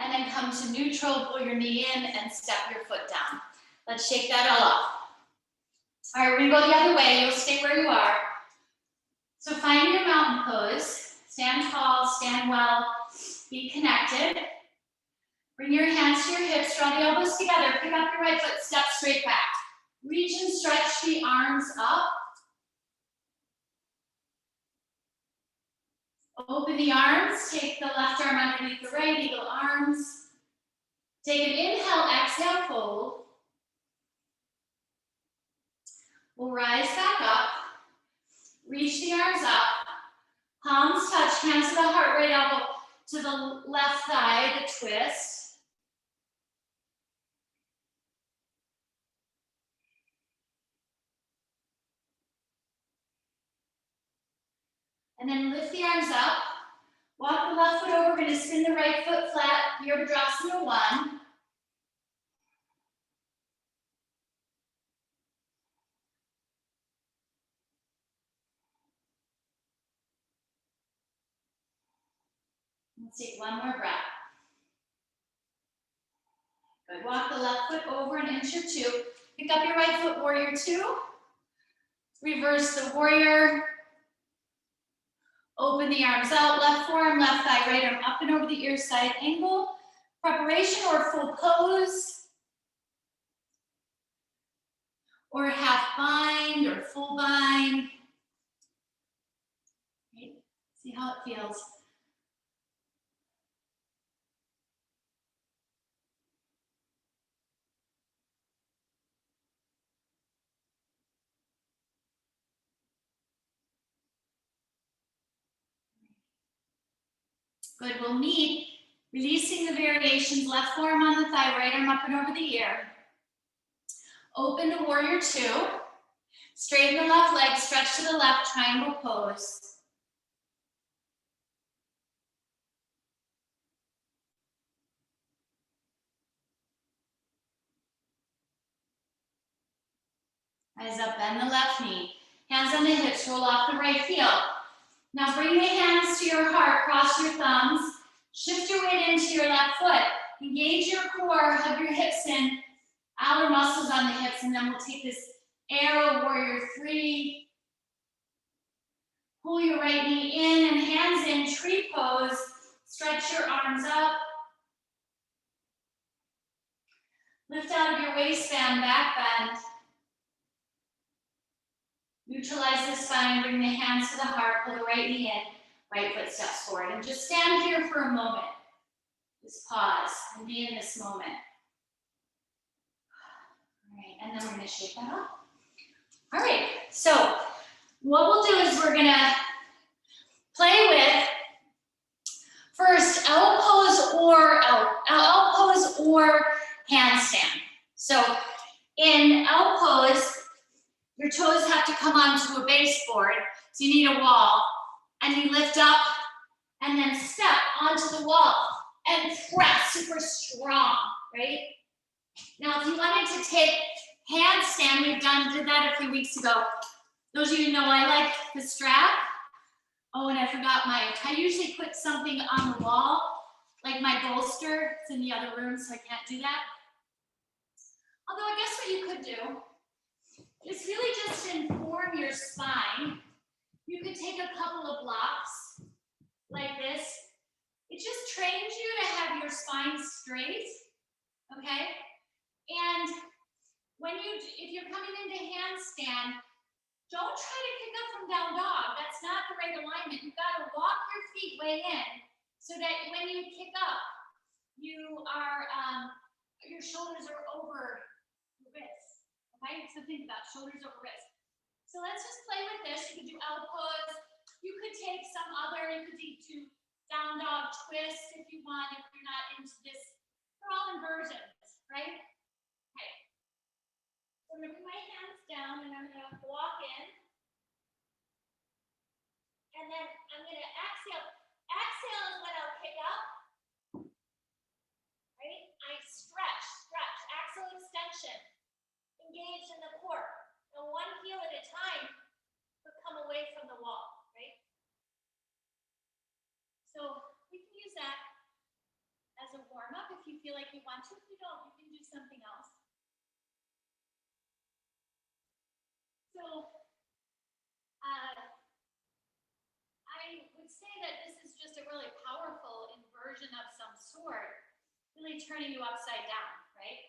Speaker 1: And then come to neutral, pull your knee in and step your foot down. Let's shake that all off. All right, we're gonna go the other way. You'll stay where you are. So find your mountain pose. Stand tall, stand well, be connected. Bring your hands to your hips, draw the elbows together, pick up your right foot, step straight back. Reach and stretch the arms up. Open the arms, take the left arm underneath the right, eagle arms. Take an inhale, exhale, fold. We'll rise back up. Reach the arms up. Palms touch, hands to the heart, right elbow to the left thigh, the twist. And then lift the arms up. Walk the left foot over. We're going to spin the right foot flat. Virabhadrasana 1. Let's take one more breath. Good. Walk the left foot over an inch or two. Pick up your right foot, warrior two. Reverse the warrior. Open the arms out, left forearm, left thigh, right arm up and over the ear, side angle. Preparation or full pose. Or half bind or full bind. Right. See how it feels. Good, we'll meet, releasing the variations, left forearm on the thigh, right arm up and over the ear. Open to warrior two. Straighten the left leg, stretch to the left, triangle pose. Eyes up, bend the left knee. Hands on the hips, roll off the right heel. Now bring the hands to your heart, cross your thumbs. Shift your weight into your left foot. Engage your core, hug your hips in. Outer muscles on the hips, and then we'll take this arrow warrior three. Pull your right knee in and hands in, tree pose. Stretch your arms up. Lift out of your waistband, back bend. Neutralize the spine, bring the hands to the heart, pull the right knee in, right foot steps forward. And just stand here for a moment. Just pause and be in this moment. All right, and then we're gonna shake that off. All right, so what we'll do is we're gonna play with first L pose or handstand. So in L pose, your toes have to come onto a baseboard, so you need a wall, and you lift up and then step onto the wall and press super strong, right? Now, if you wanted to take handstand, did that a few weeks ago. Those of you who know I like the strap. Oh, and I forgot I usually put something on the wall, like my bolster. It's in the other room, so I can't do that. Although I guess what you could do is really just inform your spine. You could take a couple of blocks like this. It just trains you to have your spine straight, okay? And if you're coming into handstand, don't try to kick up from down dog. That's not the right alignment. You've got to walk your feet way in so that when you kick up, you are, your shoulders are over your wrists, okay? So think about shoulders over wrists. So let's just play with this. You could do elbows. You could take some other, you could do down dog twist if you want, if you're not into this. They're all inversions, right? Okay. So I'm gonna put my hands down and I'm gonna walk in. And then I'm gonna exhale. Exhale is when I'll kick up. Right? I stretch. Axle extension. Engage in the core. And one heel at a time, but come away from the wall, right? So we can use that as a warm-up if you feel like you want to. If you don't, you can do something else. So I would say that this is just a really powerful inversion of some sort, really turning you upside down, right?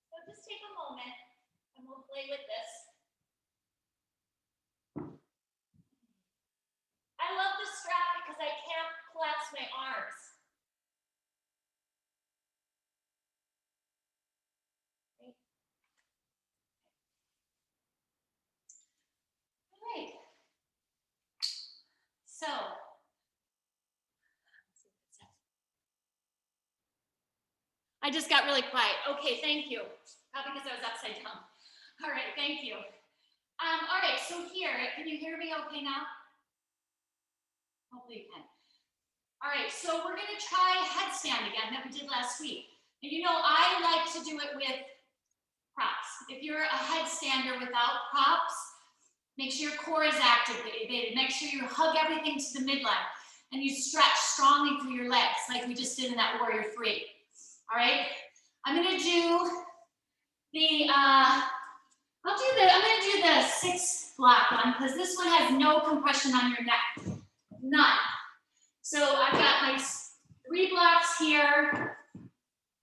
Speaker 1: So just take a moment and we'll play with this. I love the strap because I can't collapse my arms. All right. So, I just got really quiet. Okay, thank you. Probably because I was upside down. All right, thank you. All right, so here, can you hear me okay now? Hopefully you can. All right, so we're gonna try headstand again that we did last week. And you know, I like to do it with props. If you're a headstander without props, make sure your core is activated. Make sure you hug everything to the midline and you stretch strongly through your legs like we just did in that Warrior 3. All right, I'm gonna do the, I'm gonna do the 6 block one because this one has no compression on your neck, none. So I've got my 3 blocks here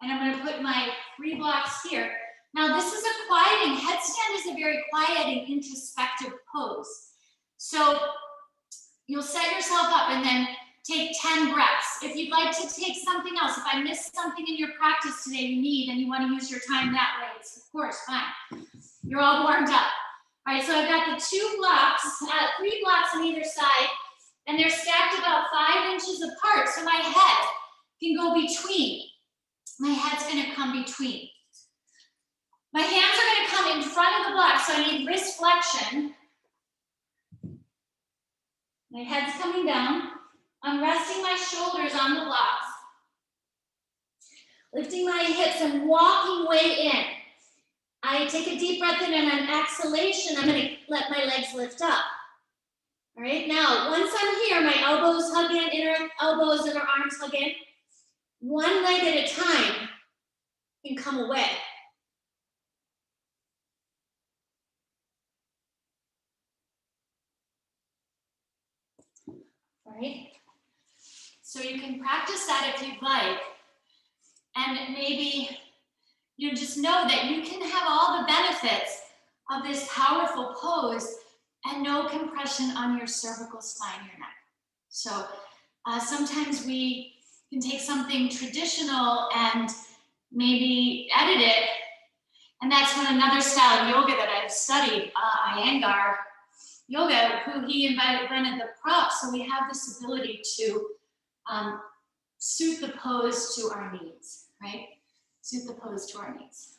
Speaker 1: and I'm gonna put my 3 blocks here. Now this is a quieting, headstand is a very quieting introspective pose. So you'll set yourself up and then take 10 breaths. If you'd like to take something else, if I missed something in your practice today you need and you want to use your time that way, it's of course fine. You're all warmed up. All right, so I've got the 2 blocks, 3 blocks on either side, and they're stacked about 5 inches apart, so my head can go between. My head's gonna come between. My hands are gonna come in front of the block, so I need wrist flexion. My head's coming down. I'm resting my shoulders on the blocks. Lifting my hips and walking way in. I take a deep breath in and on exhalation, I'm gonna let my legs lift up. All right, now, once I'm here, my elbows hug in, inner elbows and our arms hug in. One leg at a time can come away. All right, so you can practice that if you'd like. And maybe you just know that you can have all the benefits of this powerful pose and no compression on your cervical spine, your neck. So sometimes we can take something traditional and maybe edit it. And that's when another style of yoga that I've studied, Iyengar yoga, who he invented the props. So we have this ability to suit the pose to our needs, right? Suit the pose to our needs.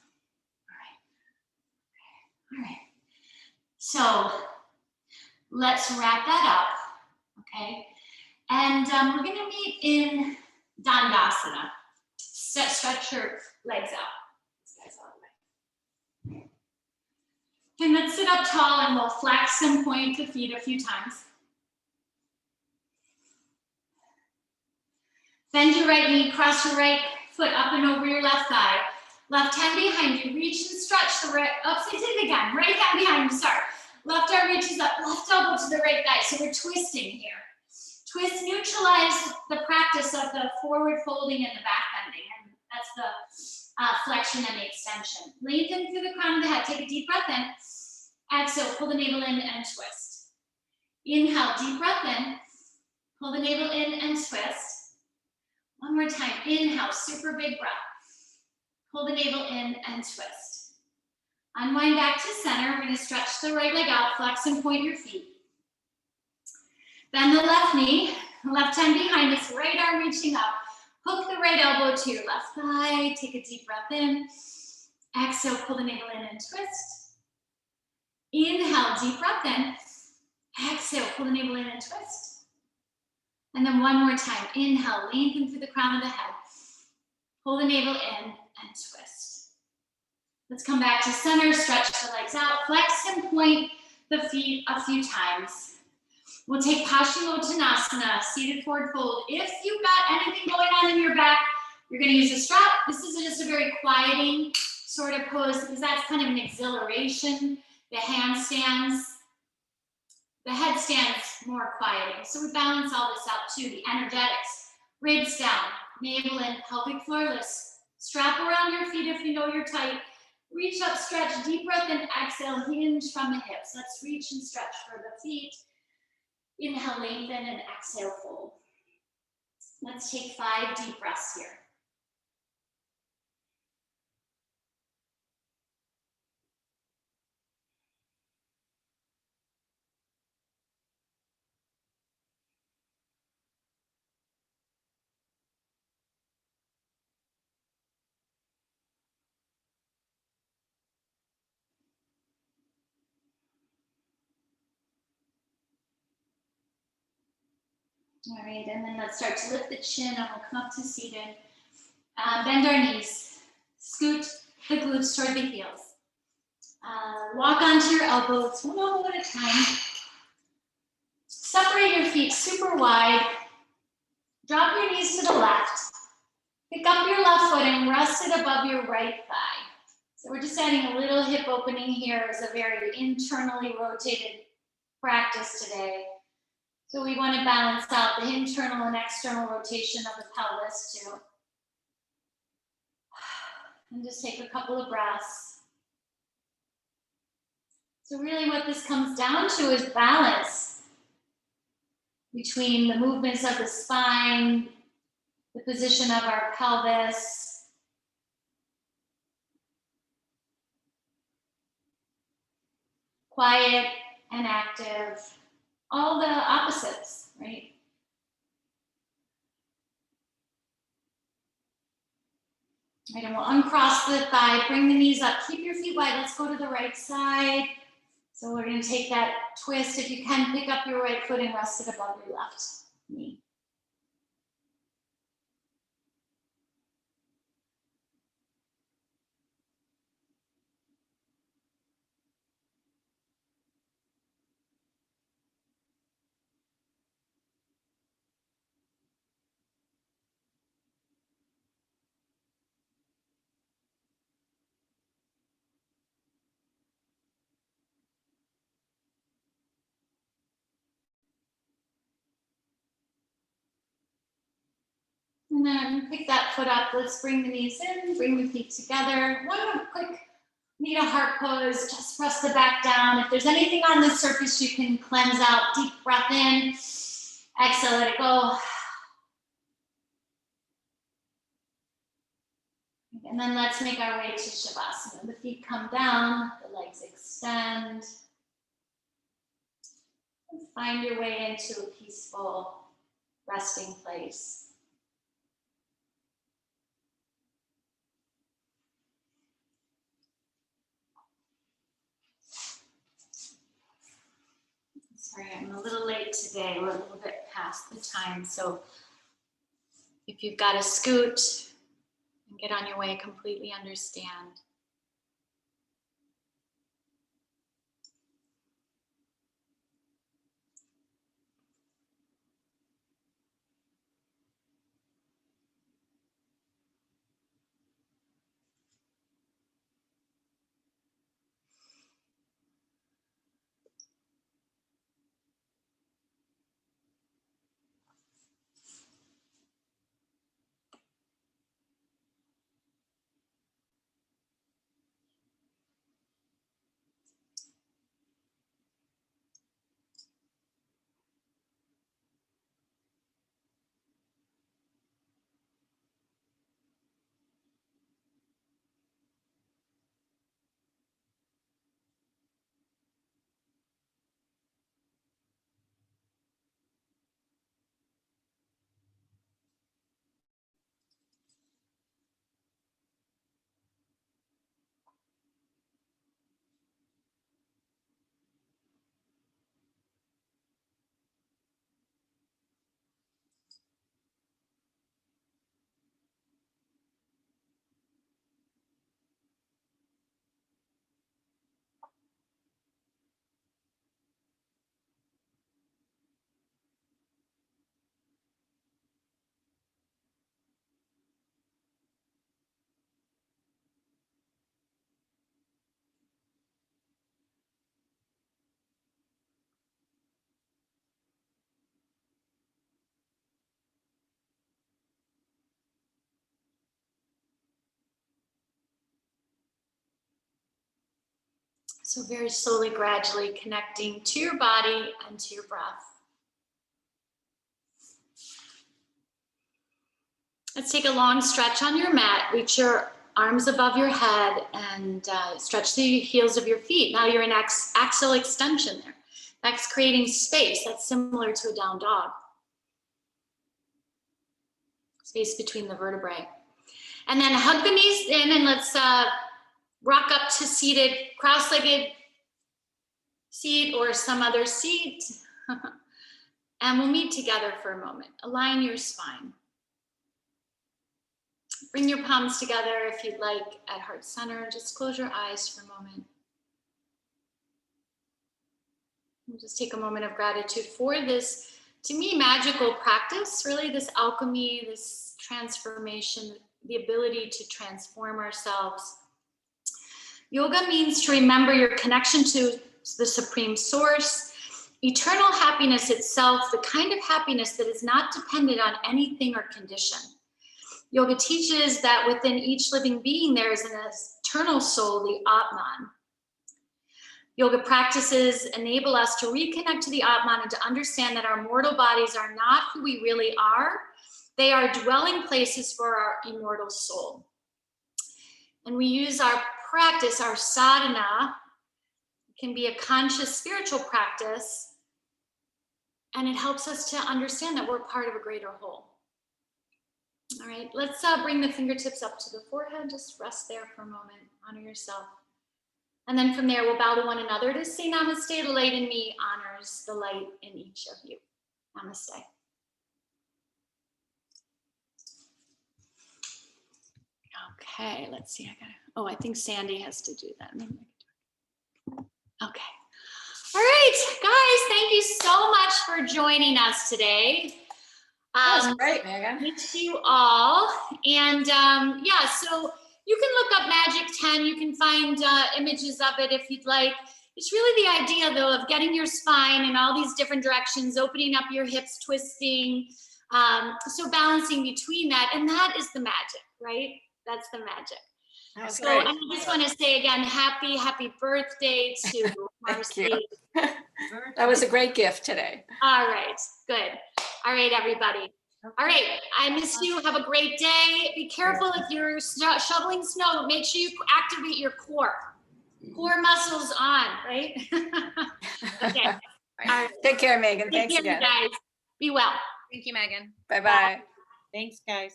Speaker 1: All right. So let's wrap that up, okay? And we're gonna meet in Dandasana. Stretch your legs out. This guy's out of the way. And let's sit up tall and we'll flex and point the feet a few times. Bend your right knee, cross your right foot up and over your left thigh. Left hand behind you, reach and stretch the right, say it again, right hand behind you, sorry. Left arm reaches up, left elbow to the right thigh, so we're twisting here. Twist neutralize the practice of the forward folding and the back bending, and that's the flexion and the extension. Lengthen through the crown of the head. Take a deep breath in. Exhale, pull the navel in and twist. Inhale, deep breath in. Pull the navel in and twist. One more time. Inhale, super big breath. Pull the navel in and twist. Unwind back to center. We're going to stretch the right leg out, flex and point your feet. Bend the left knee, left hand behind us, right arm reaching up. Hook the right elbow to your left thigh. Take a deep breath in. Exhale, pull the navel in and twist. Inhale, deep breath in. Exhale, pull the navel in and twist. And then one more time. Inhale, lengthen through the crown of the head. Pull the navel in and twist. Let's come back to center, stretch the legs out, flex and point the feet a few times. We'll take Paschimottanasana, seated forward fold. If you've got anything going on in your back, you're gonna use a strap. This is just a very quieting sort of pose because that's kind of an exhilaration. The handstands, the headstands more quieting. So we balance all this out too. The energetics, ribs down, navel in, pelvic floor lifts. Strap around your feet if you know you're tight. Reach up, stretch, deep breath in, exhale, hinge from the hips. Let's reach and stretch for the feet. Inhale, lengthen, and exhale, fold. Let's take 5 deep breaths here. All right, and then let's start to lift the chin and we'll come up to seated. Bend our knees. Scoot the glutes toward the heels. Walk onto your elbows, one elbow at a time. Separate your feet super wide. Drop your knees to the left. Pick up your left foot and rest it above your right thigh. So we're just adding a little hip opening here as a very internally rotated practice today. So we want to balance out the internal and external rotation of the pelvis too. And just take a couple of breaths. So really what this comes down to is balance between the movements of the spine, the position of our pelvis, quiet and active, all the opposites, right? Right, and we'll uncross the thigh, bring the knees up, keep your feet wide. Let's go to the right side. So we're going to take that twist. If you can, pick up your right foot and rest it above your left knee. And then pick that foot up. Let's bring the knees in, bring the feet together. One quick, need a heart pose. Just press the back down. If there's anything on the surface, you can cleanse out. Deep breath in. Exhale, let it go. And then let's make our way to Shavasana. The feet come down, the legs extend. And find your way into a peaceful resting place. Sorry, I'm a little late today. We're a little bit past the time. So if you've got to scoot and get on your way, I completely understand. So very slowly, gradually connecting to your body and to your breath. Let's take a long stretch on your mat. Reach your arms above your head and stretch the heels of your feet. Now you're in axial extension there. That's creating space. That's similar to a down dog. Space between the vertebrae. And then hug the knees in and let's rock up to seated, cross-legged seat or some other seat. And we'll meet together for a moment. Align your spine. Bring your palms together if you'd like at heart center. Just close your eyes for a moment. We'll just take a moment of gratitude for this, to me, magical practice, really this alchemy, this transformation, the ability to transform ourselves. Yoga means to remember your connection to the Supreme Source, eternal happiness itself, the kind of happiness that is not dependent on anything or condition. Yoga teaches that within each living being there is an eternal soul, the Atman. Yoga practices enable us to reconnect to the Atman and to understand that our mortal bodies are not who we really are. They are dwelling places for our immortal soul. And we use our practice, our sadhana, can be a conscious spiritual practice, and it helps us to understand that we're part of a greater whole. All right, let's bring the fingertips up to the forehead. Just rest there for a moment, honor yourself. And then from there, we'll bow to one another to say namaste. The light in me honors the light in each of you. Namaste. Okay, let's see. I think Sandy has to do that. Maybe I can do it. Okay. All right, guys, thank you so much for joining us today.
Speaker 2: That was great, Megan.
Speaker 1: Miss you all. And yeah, so you can look up Magic 10. You can find images of it if you'd like. It's really the idea, though, of getting your spine in all these different directions, opening up your hips, twisting, so balancing between that. And that is the magic, right? That's the magic.
Speaker 2: That's
Speaker 1: So
Speaker 2: great.
Speaker 1: I just want to say again, happy birthday to Marcy.
Speaker 2: That was a great gift today.
Speaker 1: All right, good. All right, everybody. All right, I miss you. Have a great day. Be careful if you're shoveling snow. Make sure you activate your core. Core muscles on, right? Okay. All right.
Speaker 2: Take care, Megan.
Speaker 1: Take
Speaker 2: Thanks
Speaker 1: care,
Speaker 2: again.
Speaker 1: you guys. Be well.
Speaker 3: Thank you, Megan.
Speaker 2: Bye-bye.
Speaker 5: Thanks, guys.